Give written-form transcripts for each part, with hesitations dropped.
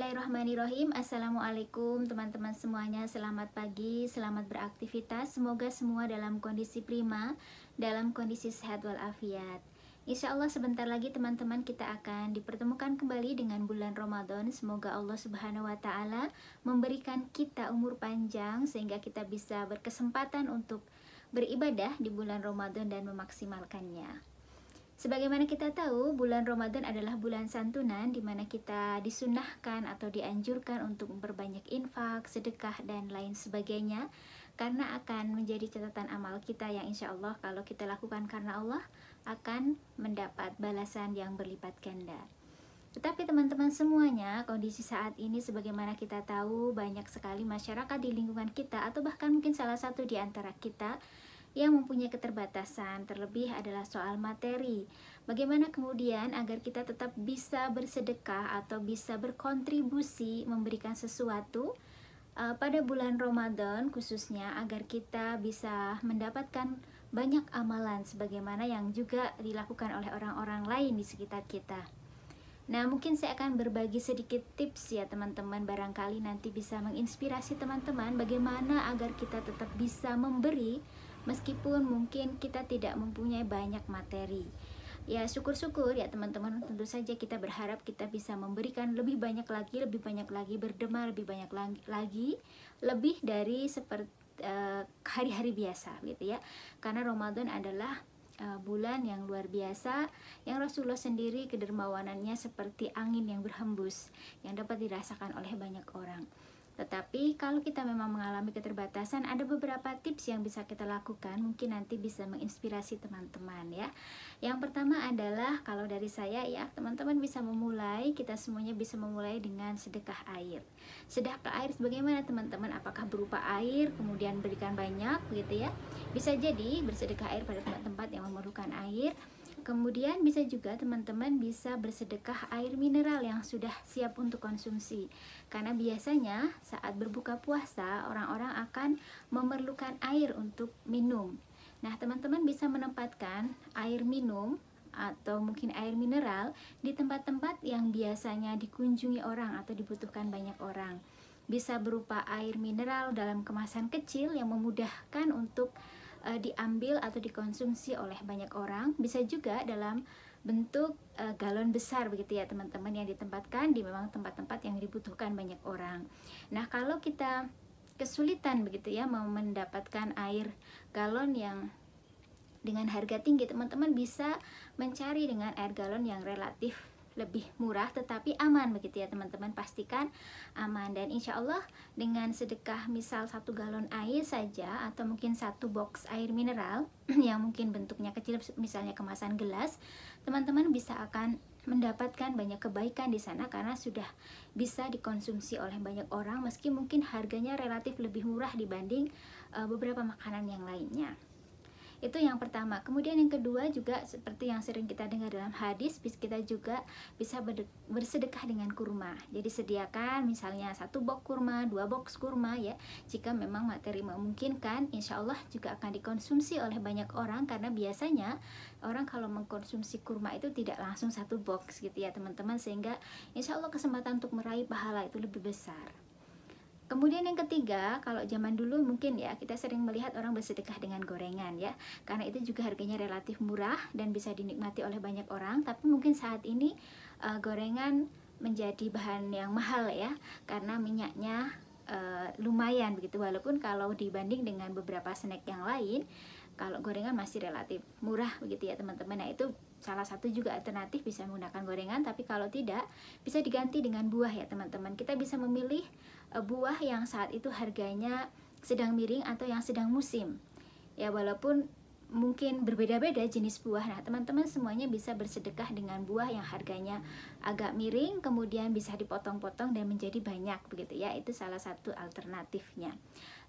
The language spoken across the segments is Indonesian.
Bismillahirrahmanirrahim. Assalamualaikum teman-teman semuanya. Selamat pagi, selamat beraktivitas. Semoga semua dalam kondisi prima, dalam kondisi sehat walafiat. Insya Allah sebentar lagi teman-teman kita akan dipertemukan kembali dengan bulan Ramadan. Semoga Allah Subhanahu wa Ta'ala memberikan kita umur panjang sehingga kita bisa berkesempatan untuk beribadah di bulan Ramadan dan memaksimalkannya. Sebagaimana kita tahu, bulan Ramadan adalah bulan santunan di mana kita disunahkan atau dianjurkan untuk memperbanyak infak, sedekah, dan lain sebagainya, karena akan menjadi catatan amal kita yang insya Allah kalau kita lakukan karena Allah akan mendapat balasan yang berlipat ganda. Tetapi teman-teman semuanya, kondisi saat ini sebagaimana kita tahu, banyak sekali masyarakat di lingkungan kita atau bahkan mungkin salah satu di antara kita yang mempunyai keterbatasan, terlebih adalah soal materi. Bagaimana kemudian agar kita tetap bisa bersedekah atau bisa berkontribusi memberikan sesuatu pada bulan Ramadan khususnya, agar kita bisa mendapatkan banyak amalan sebagaimana yang juga dilakukan oleh orang-orang lain di sekitar kita. Nah, mungkin saya akan berbagi sedikit tips ya teman-teman, barangkali nanti bisa menginspirasi teman-teman bagaimana agar kita tetap bisa memberi meskipun mungkin kita tidak mempunyai banyak materi. Ya syukur-syukur ya teman-teman, tentu saja kita berharap kita bisa memberikan lebih banyak lagi, berdema lebih banyak lagi, lebih dari seperti hari-hari biasa gitu ya. Karena Ramadan adalah bulan yang luar biasa, yang Rasulullah sendiri kedermawanannya seperti angin yang berhembus yang dapat dirasakan oleh banyak orang. Tetapi kalau kita memang mengalami keterbatasan, ada beberapa tips yang bisa kita lakukan, mungkin nanti bisa menginspirasi teman-teman ya. Yang pertama adalah kalau dari saya ya, teman-teman bisa memulai, kita semuanya bisa memulai dengan sedekah air. Sedekah air bagaimana teman-teman? Apakah berupa air kemudian berikan banyak gitu ya? Bisa jadi bersedekah air pada tempat-tempat yang memerlukan air. Kemudian bisa juga teman-teman bisa bersedekah air mineral yang sudah siap untuk konsumsi. Karena biasanya saat berbuka puasa orang-orang akan memerlukan air untuk minum. Nah, teman-teman bisa menempatkan air minum atau mungkin air mineral di tempat-tempat yang biasanya dikunjungi orang atau dibutuhkan banyak orang. Bisa berupa air mineral dalam kemasan kecil yang memudahkan untuk diambil atau dikonsumsi oleh banyak orang. Bisa juga dalam bentuk galon besar begitu ya teman-teman, yang ditempatkan di memang tempat-tempat yang dibutuhkan banyak orang. Nah, kalau kita kesulitan begitu ya mau mendapatkan air galon yang dengan harga tinggi, teman-teman bisa mencari dengan air galon yang relatif lebih murah tetapi aman begitu ya teman-teman, pastikan aman. Dan insya Allah dengan sedekah misal 1 galon air saja atau mungkin 1 box air mineral yang mungkin bentuknya kecil misalnya kemasan gelas, teman-teman bisa akan mendapatkan banyak kebaikan di sana karena sudah bisa dikonsumsi oleh banyak orang meski mungkin harganya relatif lebih murah dibanding beberapa makanan yang lainnya. Itu yang pertama. Kemudian yang kedua juga seperti yang sering kita dengar dalam hadis, kita juga bisa bersedekah dengan kurma. Jadi sediakan misalnya 1 box kurma, 2 box kurma ya. Jika memang materi memungkinkan, insya Allah juga akan dikonsumsi oleh banyak orang. Karena biasanya orang kalau mengkonsumsi kurma itu tidak langsung 1 box gitu ya teman-teman, sehingga insya Allah kesempatan untuk meraih pahala itu lebih besar. Kemudian yang ketiga, kalau zaman dulu mungkin ya kita sering melihat orang bersedekah dengan gorengan ya, karena itu juga harganya relatif murah dan bisa dinikmati oleh banyak orang. Tapi mungkin saat ini gorengan menjadi bahan yang mahal ya, karena minyaknya lumayan begitu, walaupun kalau dibanding dengan beberapa snack yang lain, kalau gorengan masih relatif murah begitu ya teman-teman. Nah, itu salah satu juga alternatif, bisa menggunakan gorengan. Tapi kalau tidak, bisa diganti dengan buah ya teman-teman. Kita bisa memilih buah yang saat itu harganya sedang miring atau yang sedang musim ya, walaupun mungkin berbeda-beda jenis buah. Nah, teman-teman semuanya bisa bersedekah dengan buah yang harganya agak miring, kemudian bisa dipotong-potong dan menjadi banyak begitu ya. Itu salah satu alternatifnya.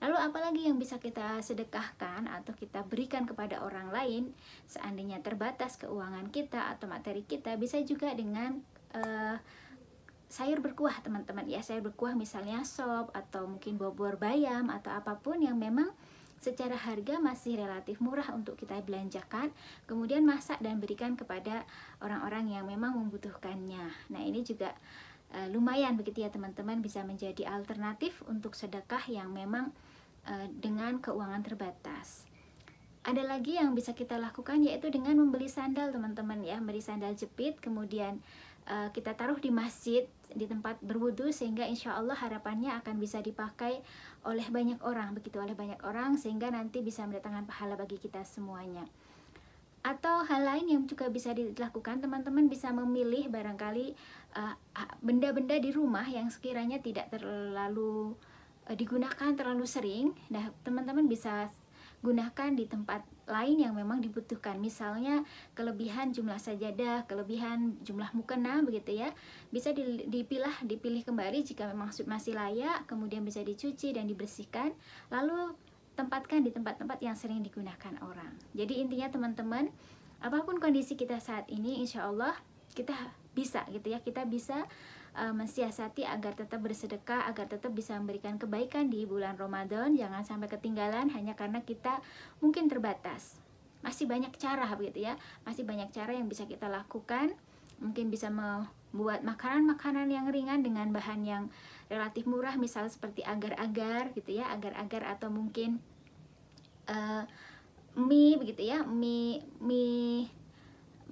Lalu apalagi yang bisa kita sedekahkan atau kita berikan kepada orang lain seandainya terbatas keuangan kita atau materi kita? Bisa juga dengan sayur berkuah teman-teman ya. Sayur berkuah misalnya sop atau mungkin bobor bayam atau apapun yang memang secara harga masih relatif murah untuk kita belanjakan, kemudian masak dan berikan kepada orang-orang yang memang membutuhkannya. Nah, ini juga lumayan begitu ya teman-teman, bisa menjadi alternatif untuk sedekah yang memang dengan keuangan terbatas. Ada lagi yang bisa kita lakukan, yaitu dengan membeli sandal teman-teman ya, beli sandal jepit, kemudian kita taruh di masjid, di tempat berwudu, sehingga insya Allah harapannya akan bisa dipakai oleh banyak orang begitu, oleh banyak orang, sehingga nanti bisa mendatangkan pahala bagi kita semuanya. Atau hal lain yang juga bisa dilakukan, teman-teman bisa memilih barangkali benda-benda di rumah yang sekiranya tidak terlalu digunakan terlalu sering. Nah, teman-teman bisa gunakan di tempat lain yang memang dibutuhkan. Misalnya kelebihan jumlah sajadah, kelebihan jumlah mukena begitu ya. Bisa dipilih kembali jika memang masih layak, kemudian bisa dicuci dan dibersihkan, lalu tempatkan di tempat-tempat yang sering digunakan orang. Jadi intinya teman-teman, apapun kondisi kita saat ini, insya Allah kita bisa gitu ya, kita bisa mensiasati agar tetap bersedekah, agar tetap bisa memberikan kebaikan di bulan Ramadan. Jangan sampai ketinggalan hanya karena kita mungkin terbatas. Masih banyak cara begitu ya, masih banyak cara yang bisa kita lakukan. Mungkin bisa membuat makanan-makanan yang ringan dengan bahan yang relatif murah, misalnya seperti agar-agar gitu ya, agar-agar, atau mungkin mie begitu ya, mie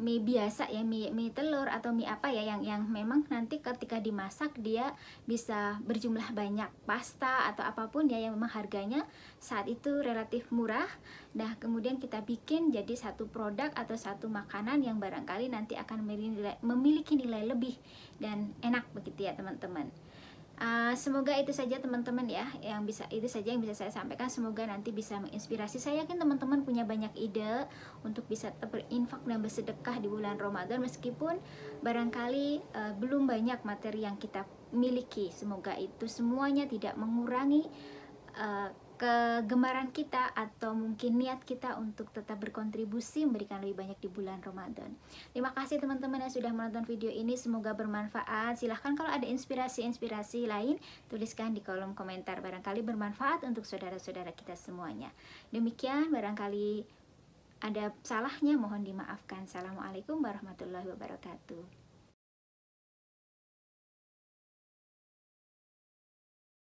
biasa ya, mie telur atau mie apa ya, yang memang nanti ketika dimasak dia bisa berjumlah banyak, pasta atau apapun ya, yang memang harganya saat itu relatif murah. Nah, kemudian kita bikin jadi satu produk atau satu makanan yang barangkali nanti akan memiliki nilai lebih dan enak begitu ya teman-teman. Semoga itu saja teman-teman ya, itu saja yang bisa saya sampaikan. Semoga nanti bisa menginspirasi. Saya yakin teman-teman punya banyak ide untuk bisa tetap berinfak dan bersedekah di bulan Ramadan, meskipun barangkali belum banyak materi yang kita miliki. Semoga itu semuanya tidak mengurangi kegemaran kita atau mungkin niat kita untuk tetap berkontribusi memberikan lebih banyak di bulan Ramadan. Terima kasih teman-teman yang sudah menonton video ini, semoga bermanfaat. Silahkan kalau ada inspirasi-inspirasi lain, tuliskan di kolom komentar, barangkali bermanfaat untuk saudara-saudara kita semuanya. Demikian, barangkali ada salahnya mohon dimaafkan. Assalamualaikum warahmatullahi wabarakatuh.